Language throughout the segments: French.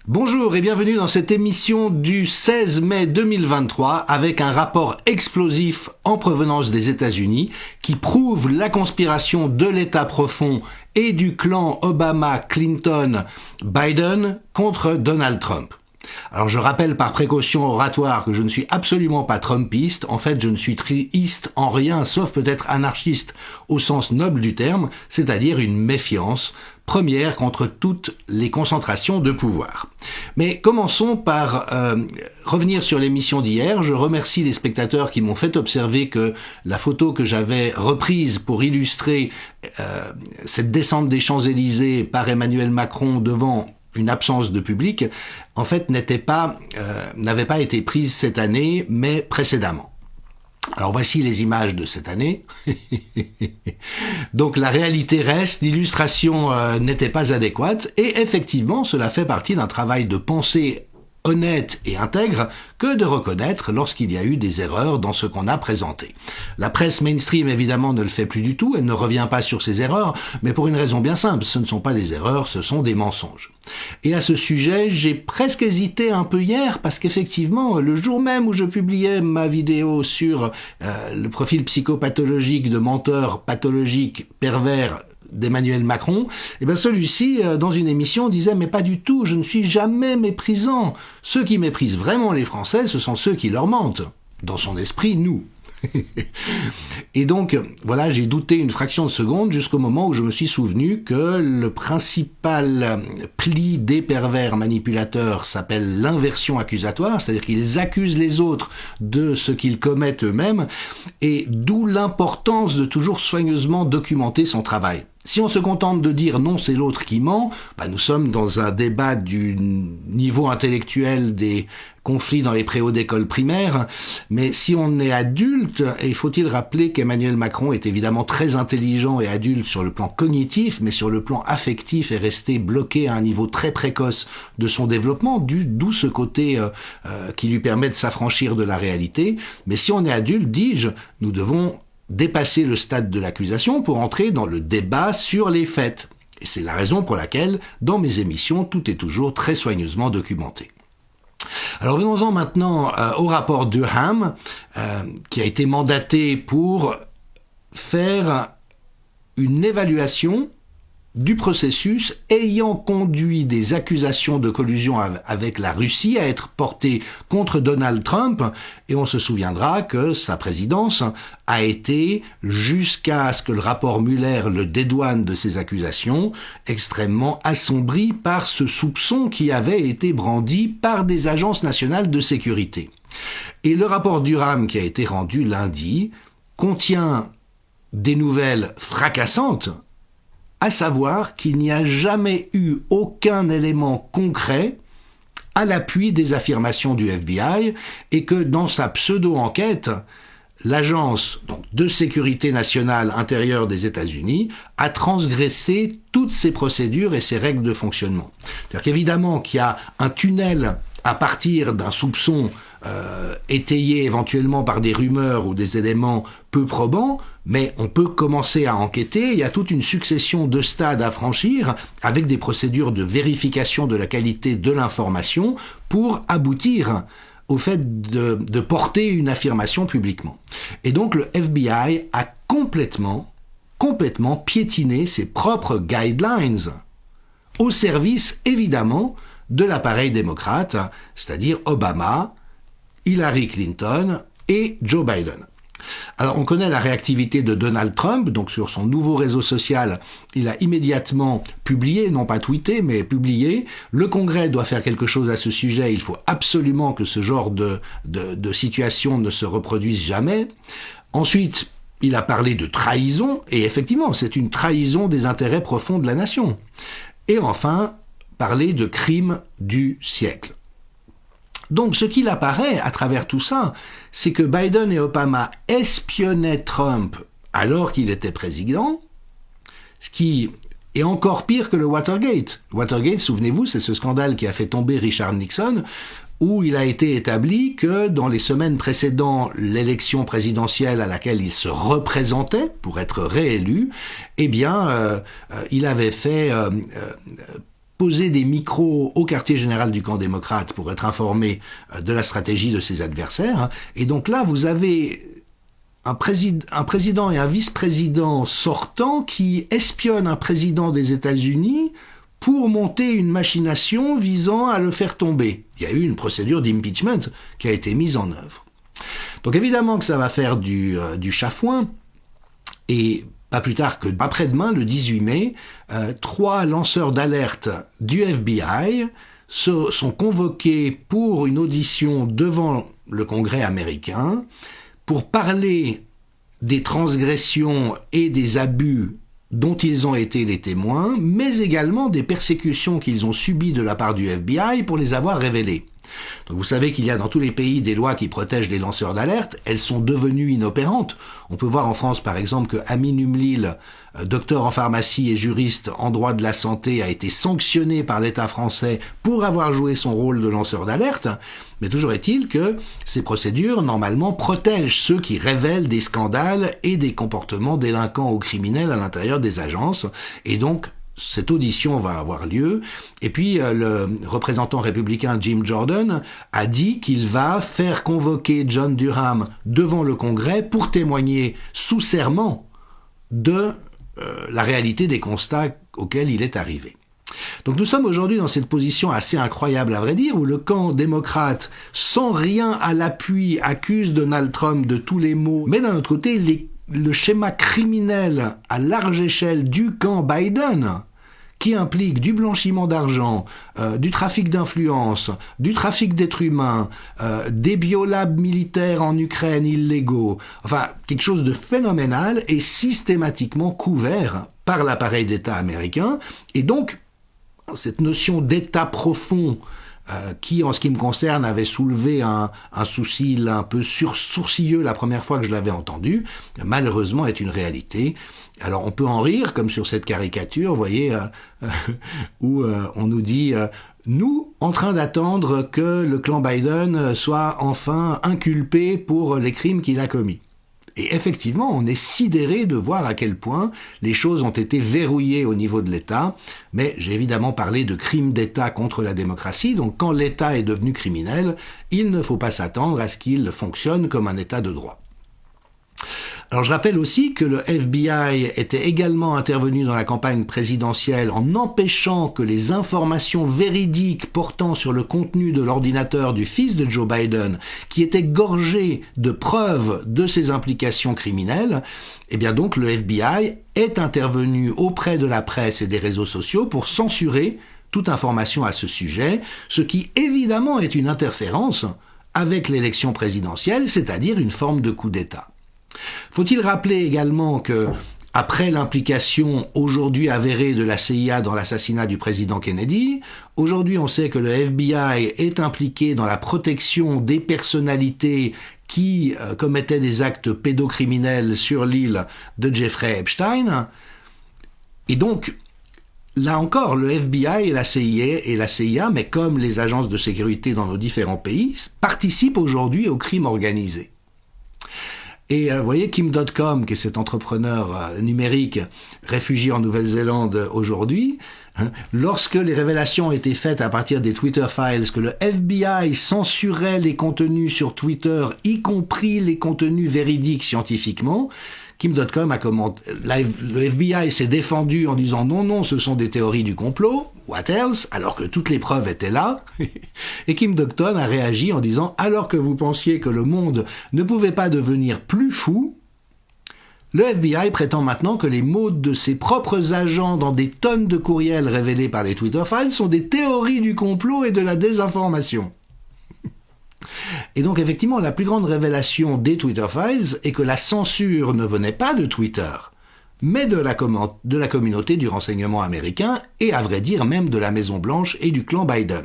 Bonjour et bienvenue dans cette émission du 16 mai 2023 avec un rapport explosif en provenance des États-Unis qui prouve la conspiration de l'État profond et du clan Obama-Clinton-Biden contre Donald Trump. Alors je rappelle par précaution oratoire que je ne suis absolument pas trumpiste, en fait je ne suis triiste en rien sauf peut-être anarchiste au sens noble du terme, c'est-à-dire une méfiance première contre toutes les concentrations de pouvoir. Mais commençons par revenir sur l'émission d'hier. Je remercie les spectateurs qui m'ont fait observer que la photo que j'avais reprise pour illustrer cette descente des Champs-Élysées par Emmanuel Macron devant une absence de public, en fait n'avait pas été prise cette année, mais précédemment. Alors voici les images de cette année. Donc la réalité reste, l'illustration n'était pas adéquate, et effectivement cela fait partie d'un travail de pensée honnête et intègre que de reconnaître lorsqu'il y a eu des erreurs dans ce qu'on a présenté. La presse mainstream évidemment ne le fait plus du tout, elle ne revient pas sur ces erreurs, mais pour une raison bien simple, ce ne sont pas des erreurs, ce sont des mensonges. Et à ce sujet, j'ai presque hésité un peu hier, parce qu'effectivement, le jour même où je publiais ma vidéo sur le profil psychopathologique de menteur pathologique pervers d'Emmanuel Macron, et bien celui-ci, dans une émission, disait « Mais pas du tout, je ne suis jamais méprisant. Ceux qui méprisent vraiment les Français, ce sont ceux qui leur mentent. Dans son esprit, nous. » Et donc, voilà, j'ai douté une fraction de seconde jusqu'au moment où je me suis souvenu que le principal pli des pervers manipulateurs s'appelle l'inversion accusatoire, c'est-à-dire qu'ils accusent les autres de ce qu'ils commettent eux-mêmes, et d'où l'importance de toujours soigneusement documenter son travail. Si on se contente de dire non, c'est l'autre qui ment, nous sommes dans un débat du niveau intellectuel des conflits dans les préaux d'école primaire, mais si on est adulte, et faut-il rappeler qu'Emmanuel Macron est évidemment très intelligent et adulte sur le plan cognitif, mais sur le plan affectif est resté bloqué à un niveau très précoce de son développement, d'où ce côté qui lui permet de s'affranchir de la réalité. Mais si on est adulte, dis-je, nous devons dépasser le stade de l'accusation pour entrer dans le débat sur les faits. Et c'est la raison pour laquelle, dans mes émissions, tout est toujours très soigneusement documenté. Alors venons-en maintenant au rapport Durham, qui a été mandaté pour faire une évaluation du processus ayant conduit des accusations de collusion avec la Russie à être portées contre Donald Trump, et on se souviendra que sa présidence a été, jusqu'à ce que le rapport Mueller le dédouane de ces accusations, extrêmement assombrie par ce soupçon qui avait été brandi par des agences nationales de sécurité. Et le rapport Durham qui a été rendu lundi contient des nouvelles fracassantes, à savoir qu'il n'y a jamais eu aucun élément concret à l'appui des affirmations du FBI et que dans sa pseudo-enquête, l'agence de sécurité nationale intérieure des États-Unis a transgressé toutes ses procédures et ses règles de fonctionnement. C'est-à-dire qu'évidemment qu'il y a un tunnel à partir d'un soupçon étayé éventuellement par des rumeurs ou des éléments peu probants, mais on peut commencer à enquêter. Il y a toute une succession de stades à franchir avec des procédures de vérification de la qualité de l'information pour aboutir au fait de porter une affirmation publiquement. Et donc le FBI a complètement piétiné ses propres guidelines au service évidemment de l'appareil démocrate, c'est-à-dire Obama, Hillary Clinton et Joe Biden. Alors on connaît la réactivité de Donald Trump, donc sur son nouveau réseau social, il a immédiatement publié, non pas tweeté, mais publié, le Congrès doit faire quelque chose à ce sujet, il faut absolument que ce genre de situation ne se reproduise jamais. Ensuite, il a parlé de trahison, et effectivement, c'est une trahison des intérêts profonds de la nation. Et enfin, parler de crime du siècle. Donc ce qu'il apparaît à travers tout ça, c'est que Biden et Obama espionnaient Trump alors qu'il était président, ce qui est encore pire que le Watergate. Watergate, souvenez-vous, c'est ce scandale qui a fait tomber Richard Nixon, où il a été établi que dans les semaines précédant l'élection présidentielle à laquelle il se représentait pour être réélu, eh bien, il avait fait poser des micros au quartier général du camp démocrate pour être informé de la stratégie de ses adversaires. Et donc là, vous avez un président et un vice-président sortants qui espionnent un président des États-Unis pour monter une machination visant à le faire tomber. Il y a eu une procédure d'impeachment qui a été mise en œuvre. Donc évidemment que ça va faire du chafouin, et pas plus tard que après-demain, le 18 mai, 3 lanceurs d'alerte du FBI sont convoqués pour une audition devant le Congrès américain pour parler des transgressions et des abus dont ils ont été les témoins, mais également des persécutions qu'ils ont subies de la part du FBI pour les avoir révélées. Donc vous savez qu'il y a dans tous les pays des lois qui protègent les lanceurs d'alerte, elles sont devenues inopérantes. On peut voir en France par exemple que Amin Umlil, docteur en pharmacie et juriste en droit de la santé, a été sanctionné par l'État français pour avoir joué son rôle de lanceur d'alerte, mais toujours est-il que ces procédures normalement protègent ceux qui révèlent des scandales et des comportements délinquants ou criminels à l'intérieur des agences, et donc cette audition va avoir lieu, et puis le représentant républicain Jim Jordan a dit qu'il va faire convoquer John Durham devant le Congrès pour témoigner sous serment de la réalité des constats auxquels il est arrivé. Donc nous sommes aujourd'hui dans cette position assez incroyable à vrai dire, où le camp démocrate, sans rien à l'appui, accuse Donald Trump de tous les maux, mais d'un autre côté, le schéma criminel à large échelle du camp Biden, qui implique du blanchiment d'argent, du trafic d'influence, du trafic d'êtres humains, des biolabs militaires en Ukraine illégaux, enfin quelque chose de phénoménal est systématiquement couvert par l'appareil d'État américain, et donc cette notion d'État profond qui, en ce qui me concerne, avait soulevé un sourcil un peu sourcilleux la première fois que je l'avais entendu, malheureusement est une réalité. Alors on peut en rire, comme sur cette caricature, vous voyez, où on nous dit nous, en train d'attendre que le clan Biden soit enfin inculpé pour les crimes qu'il a commis. Et effectivement, on est sidéré de voir à quel point les choses ont été verrouillées au niveau de l'État, mais j'ai évidemment parlé de crimes d'État contre la démocratie, donc quand l'État est devenu criminel, il ne faut pas s'attendre à ce qu'il fonctionne comme un État de droit. Alors je rappelle aussi que le FBI était également intervenu dans la campagne présidentielle en empêchant que les informations véridiques portant sur le contenu de l'ordinateur du fils de Joe Biden, qui était gorgé de preuves de ses implications criminelles, eh bien donc le FBI est intervenu auprès de la presse et des réseaux sociaux pour censurer toute information à ce sujet, ce qui évidemment est une interférence avec l'élection présidentielle, c'est-à-dire une forme de coup d'État. Faut-il rappeler également que, après l'implication aujourd'hui avérée de la CIA dans l'assassinat du président Kennedy, aujourd'hui on sait que le FBI est impliqué dans la protection des personnalités qui commettaient des actes pédocriminels sur l'île de Jeffrey Epstein. Et donc, là encore, le FBI et la CIA, mais comme les agences de sécurité dans nos différents pays, participent aujourd'hui au crime organisé. Et vous voyez, Kim.com, qui est cet entrepreneur numérique réfugié en Nouvelle-Zélande aujourd'hui, lorsque les révélations ont été faites à partir des Twitter Files, que le FBI censurait les contenus sur Twitter, y compris les contenus véridiques scientifiquement, Kim.com a commenté, le FBI s'est défendu en disant non, ce sont des théories du complot, what else, alors que toutes les preuves étaient là. Et Kim.com a réagi en disant alors que vous pensiez que le monde ne pouvait pas devenir plus fou, le FBI prétend maintenant que les mots de ses propres agents dans des tonnes de courriels révélés par les Twitter Files sont des théories du complot et de la désinformation. Et donc effectivement, la plus grande révélation des Twitter Files est que la censure ne venait pas de Twitter, mais de la communauté du renseignement américain et à vrai dire même de la Maison-Blanche et du clan Biden.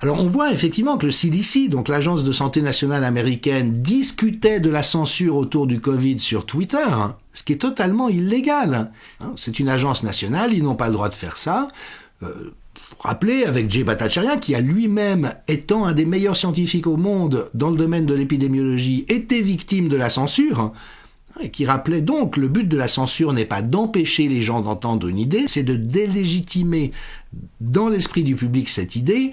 Alors on voit effectivement que le CDC, donc l'Agence de santé nationale américaine, discutait de la censure autour du Covid sur Twitter, ce qui est totalement illégal. C'est une agence nationale, ils n'ont pas le droit de faire ça. rappeler avec Jay Bhattacharya, qui a lui-même, étant un des meilleurs scientifiques au monde dans le domaine de l'épidémiologie, été victime de la censure, et qui rappelait donc le but de la censure n'est pas d'empêcher les gens d'entendre une idée, c'est de délégitimer dans l'esprit du public cette idée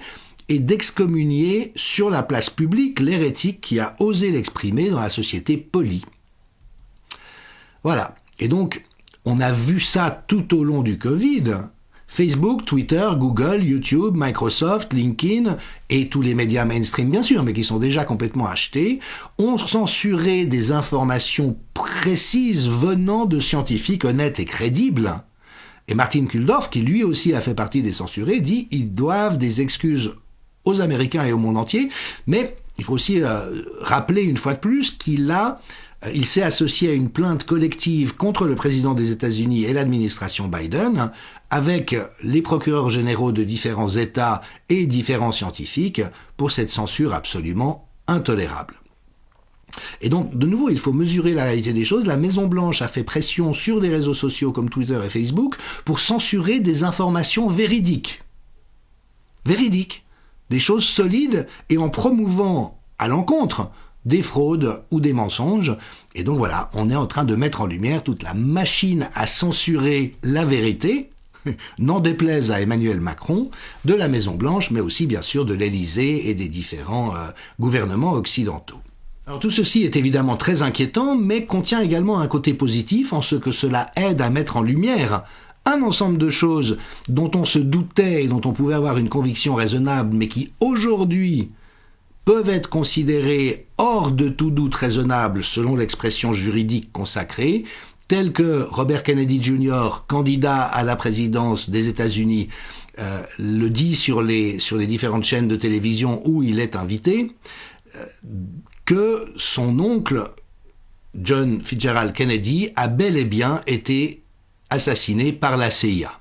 et d'excommunier sur la place publique l'hérétique qui a osé l'exprimer dans la société polie. Voilà. Et donc, on a vu ça tout au long du Covid. Facebook, Twitter, Google, YouTube, Microsoft, LinkedIn et tous les médias mainstream bien sûr, mais qui sont déjà complètement achetés, ont censuré des informations précises venant de scientifiques honnêtes et crédibles. Et Martin Kulldorff, qui lui aussi a fait partie des censurés, dit ils doivent des excuses aux Américains et au monde entier, mais il faut aussi rappeler une fois de plus il s'est associé à une plainte collective contre le président des États-Unis et l'administration Biden, avec les procureurs généraux de différents États et différents scientifiques, pour cette censure absolument intolérable. Et donc, de nouveau, il faut mesurer la réalité des choses. La Maison-Blanche a fait pression sur les réseaux sociaux comme Twitter et Facebook pour censurer des informations véridiques. Véridiques. Des choses solides et en promouvant à l'encontre des fraudes ou des mensonges. Et donc voilà, on est en train de mettre en lumière toute la machine à censurer la vérité, n'en déplaise à Emmanuel Macron, de la Maison-Blanche, mais aussi bien sûr de l'Élysée et des différents gouvernements occidentaux. Alors tout ceci est évidemment très inquiétant, mais contient également un côté positif en ce que cela aide à mettre en lumière un ensemble de choses dont on se doutait et dont on pouvait avoir une conviction raisonnable, mais qui aujourd'hui peuvent être considérés hors de tout doute raisonnable selon l'expression juridique consacrée, tels que Robert Kennedy Jr., candidat à la présidence des États-Unis, le dit sur les différentes chaînes de télévision où il est invité, que son oncle, John Fitzgerald Kennedy, a bel et bien été assassiné par la CIA.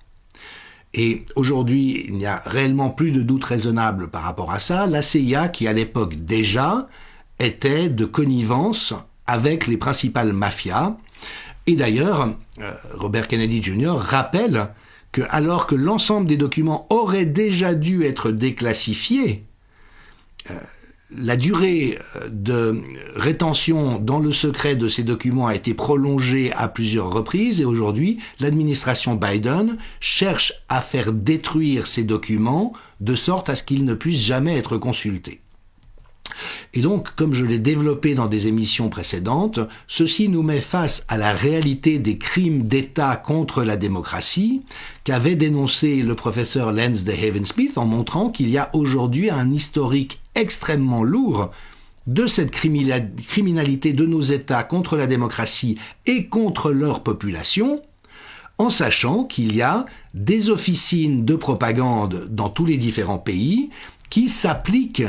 Et aujourd'hui, il n'y a réellement plus de doute raisonnable par rapport à ça. La CIA, qui à l'époque déjà était de connivence avec les principales mafias. Et d'ailleurs, Robert Kennedy Jr. rappelle que alors que l'ensemble des documents auraient déjà dû être déclassifiés, la durée de rétention dans le secret de ces documents a été prolongée à plusieurs reprises et aujourd'hui, l'administration Biden cherche à faire détruire ces documents de sorte à ce qu'ils ne puissent jamais être consultés. Et donc, comme je l'ai développé dans des émissions précédentes, ceci nous met face à la réalité des crimes d'État contre la démocratie qu'avait dénoncé le professeur Lance DeHaven Smith en montrant qu'il y a aujourd'hui un historique extrêmement lourd de cette criminalité de nos États contre la démocratie et contre leur population, en sachant qu'il y a des officines de propagande dans tous les différents pays qui s'appliquent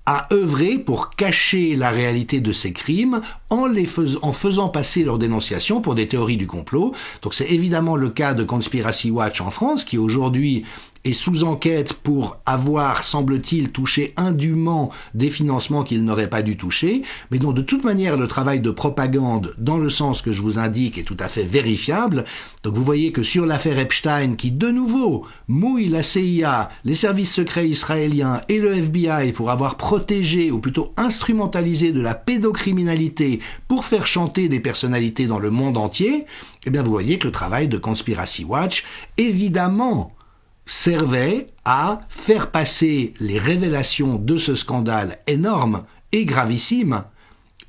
à œuvrer pour cacher la réalité de ces crimes en faisant passer leurs dénonciations pour des théories du complot. Donc c'est évidemment le cas de Conspiracy Watch en France, qui aujourd'hui est sous enquête pour avoir, semble-t-il, touché indûment des financements qu'il n'aurait pas dû toucher, mais dont de toute manière le travail de propagande, dans le sens que je vous indique, est tout à fait vérifiable. Donc vous voyez que sur l'affaire Epstein, qui de nouveau mouille la CIA, les services secrets israéliens et le FBI pour avoir protégé, ou plutôt instrumentalisé de la pédocriminalité pour faire chanter des personnalités dans le monde entier, eh bien vous voyez que le travail de Conspiracy Watch, évidemment, servait à faire passer les révélations de ce scandale énorme et gravissime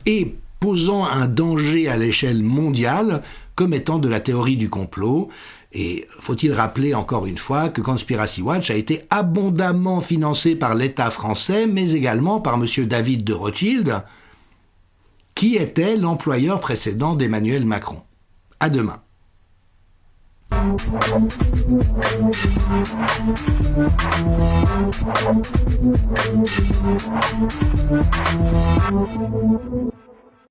et posant un danger à l'échelle mondiale comme étant de la théorie du complot. Et faut-il rappeler encore une fois que Conspiracy Watch a été abondamment financé par l'État français, mais également par M. David de Rothschild, qui était l'employeur précédent d'Emmanuel Macron. À demain.